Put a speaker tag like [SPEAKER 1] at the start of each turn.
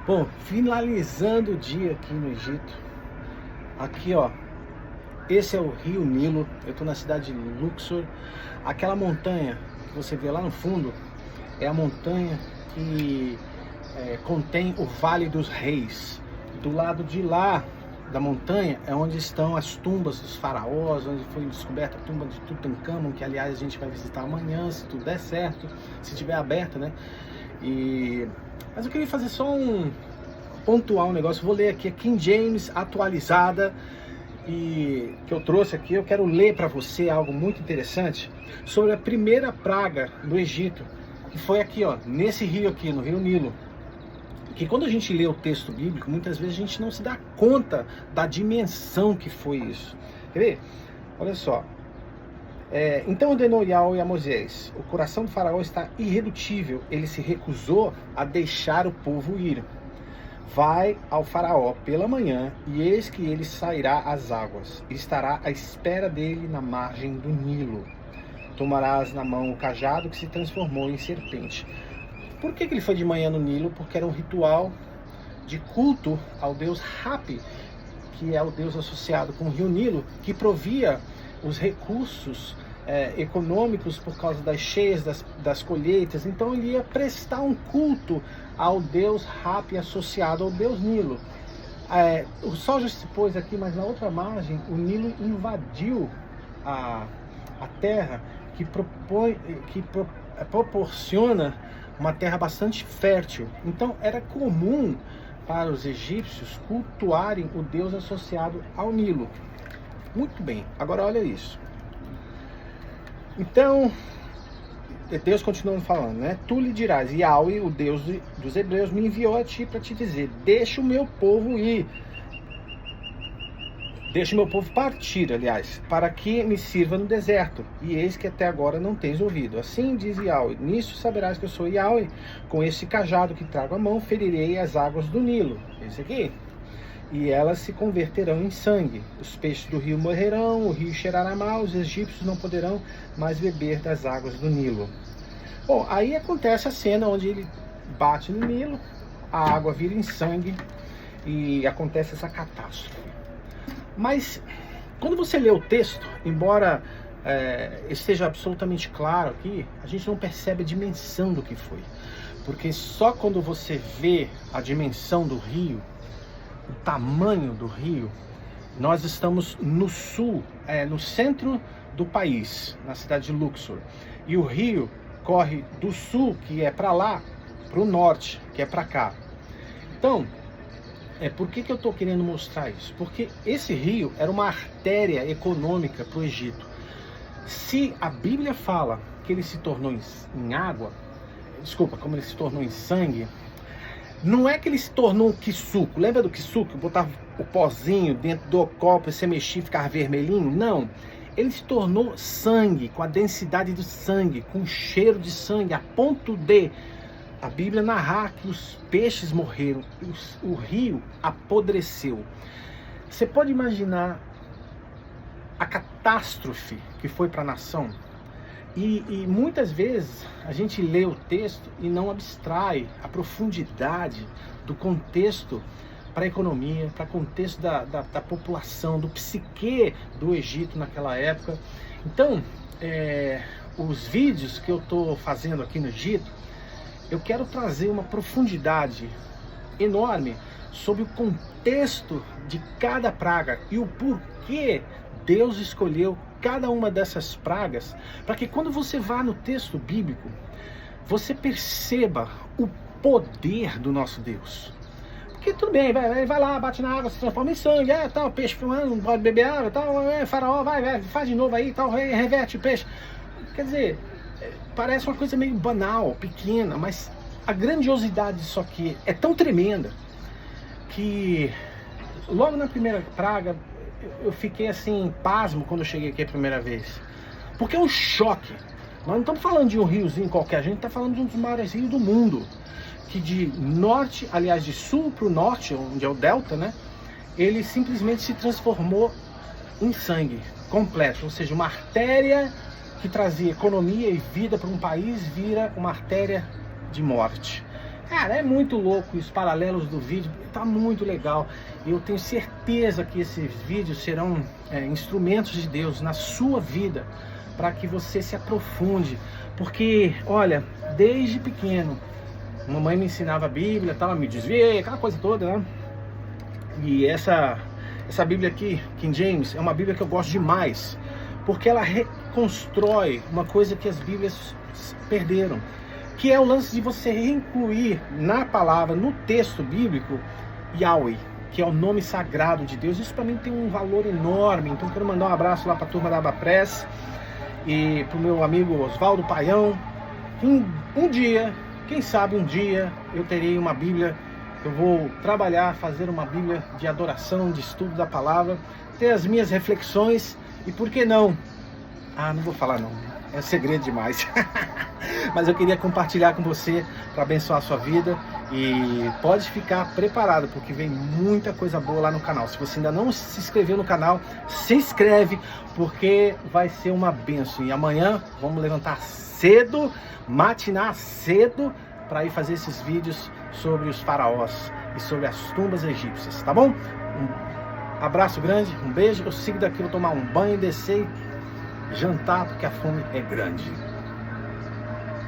[SPEAKER 1] Bom, finalizando o dia aqui no Egito. Aqui, ó, esse é o Rio Nilo. Eu tô na cidade de Luxor. Aquela montanha que você vê lá no fundo é a montanha que contém o Vale dos Reis. Do lado de lá da montanha é onde estão as tumbas dos faraós, onde foi descoberta a tumba de Tutankhamon, que aliás a gente vai visitar amanhã, se tudo der certo, se tiver aberta, né? Mas eu queria fazer só pontuar um negócio. Vou ler aqui a King James atualizada e que eu trouxe aqui. Eu quero ler para você algo muito interessante sobre a primeira praga do Egito, que foi aqui, ó, nesse rio aqui, no Rio Nilo. Que quando a gente lê o texto bíblico, muitas vezes a gente não se dá conta da dimensão que foi isso. Quer ver? Olha só. Então ordenou Yahweh a Moisés: o coração do faraó está irredutível, ele se recusou a deixar o povo ir. Vai ao faraó pela manhã, e eis que ele sairá às águas, e estará à espera dele na margem do Nilo. Tomarás na mão o cajado que se transformou em serpente. Por que ele foi de manhã no Nilo? Porque era um ritual de culto ao deus Hapi, que é o deus associado com o rio Nilo, que provia os recursos econômicos por causa das cheias, das colheitas. Então ele ia prestar um culto ao deus Hapi associado ao deus Nilo. O sol já se pôs aqui, mas na outra margem o Nilo invadiu a terra, que proporciona uma terra bastante fértil. Então era comum para os egípcios cultuarem o deus associado ao Nilo. Muito bem, agora olha isso. Então, Deus continua falando, né? Tu lhe dirás: Yahweh, o Deus dos hebreus, me enviou a ti para te dizer: deixa o meu povo ir. Deixa o meu povo partir, aliás, para que me sirva no deserto. E eis que até agora não tens ouvido. Assim diz Yahweh: nisso saberás que eu sou Yahweh. Com esse cajado que trago à mão, ferirei as águas do Nilo. Esse aqui. E elas se converterão em sangue. Os peixes do rio morrerão, o rio cheirará mal, os egípcios não poderão mais beber das águas do Nilo. Bom, aí acontece a cena onde ele bate no Nilo, a água vira em sangue e acontece essa catástrofe. Mas quando você lê o texto, embora esteja absolutamente claro aqui, a gente não percebe a dimensão do que foi. Porque só quando você vê a dimensão do rio, o tamanho do rio, nós estamos no sul, no centro do país, na cidade de Luxor. E o rio corre do sul, que é para lá, para o norte, que é para cá. Então, por que eu estou querendo mostrar isso? Porque esse rio era uma artéria econômica para o Egito. Se a Bíblia fala que ele se tornou em água, como ele se tornou em sangue, não é que ele se tornou um quisuco. Lembra do quisuco? Botava o pozinho dentro do copo e você mexia e ficava vermelhinho? Não. Ele se tornou sangue, com a densidade do sangue, com o cheiro de sangue, a ponto de a Bíblia narrar que os peixes morreram, o rio apodreceu. Você pode imaginar a catástrofe que foi para a nação? E muitas vezes a gente lê o texto e não abstrai a profundidade do contexto para a economia, para o contexto da população, do psique do Egito naquela época. Então, os vídeos que eu estou fazendo aqui no Egito, eu quero trazer uma profundidade enorme sobre o contexto de cada praga e o porquê Deus escolheu cada uma dessas pragas, para que quando você vá no texto bíblico, você perceba o poder do nosso Deus. Porque tudo bem, vai lá, bate na água, se transforma em sangue, tal, peixe filmando, não pode beber água, tal, faraó, vai, faz de novo aí, tal, reverte o peixe. Quer dizer, parece uma coisa meio banal, pequena, mas a grandiosidade disso aqui é tão tremenda que logo na primeira praga eu fiquei assim, pasmo quando eu cheguei aqui a primeira vez. Porque é um choque. Nós não estamos falando de um riozinho qualquer, a gente está falando de um dos maiores rios do mundo. Que de norte, aliás de sul para o norte, onde é o delta, né? Ele simplesmente se transformou em sangue completo. Ou seja, uma artéria que trazia economia e vida para um país vira uma artéria de morte. Cara, é muito louco, os paralelos do vídeo, tá muito legal. Eu tenho certeza que esses vídeos serão instrumentos de Deus na sua vida, para que você se aprofunde. Porque, olha, desde pequeno, mamãe me ensinava a Bíblia, tava, me desviei, aquela coisa toda, né? E essa Bíblia aqui, King James, é uma Bíblia que eu gosto demais, porque ela reconstrói uma coisa que as Bíblias perderam, que é o lance de você reincluir na palavra, no texto bíblico, Yahweh, que é o nome sagrado de Deus. Isso para mim tem um valor enorme. Então quero mandar um abraço lá para a turma da Abapress e para o meu amigo Oswaldo Paião. Um dia, quem sabe um dia, eu terei uma Bíblia. Eu vou trabalhar, fazer uma Bíblia de adoração, de estudo da palavra, ter as minhas reflexões e por que não? Não vou falar não, é segredo demais. Mas eu queria compartilhar com você para abençoar a sua vida e pode ficar preparado, porque vem muita coisa boa lá no canal. Se você ainda não se inscreveu no canal, se inscreve, porque vai ser uma bênção. E amanhã vamos levantar cedo, matinar cedo, para ir fazer esses vídeos sobre os faraós e sobre as tumbas egípcias, tá bom? Um abraço grande, um beijo. Eu sigo daqui, vou tomar um banho, descer e jantar, porque a fome é grande.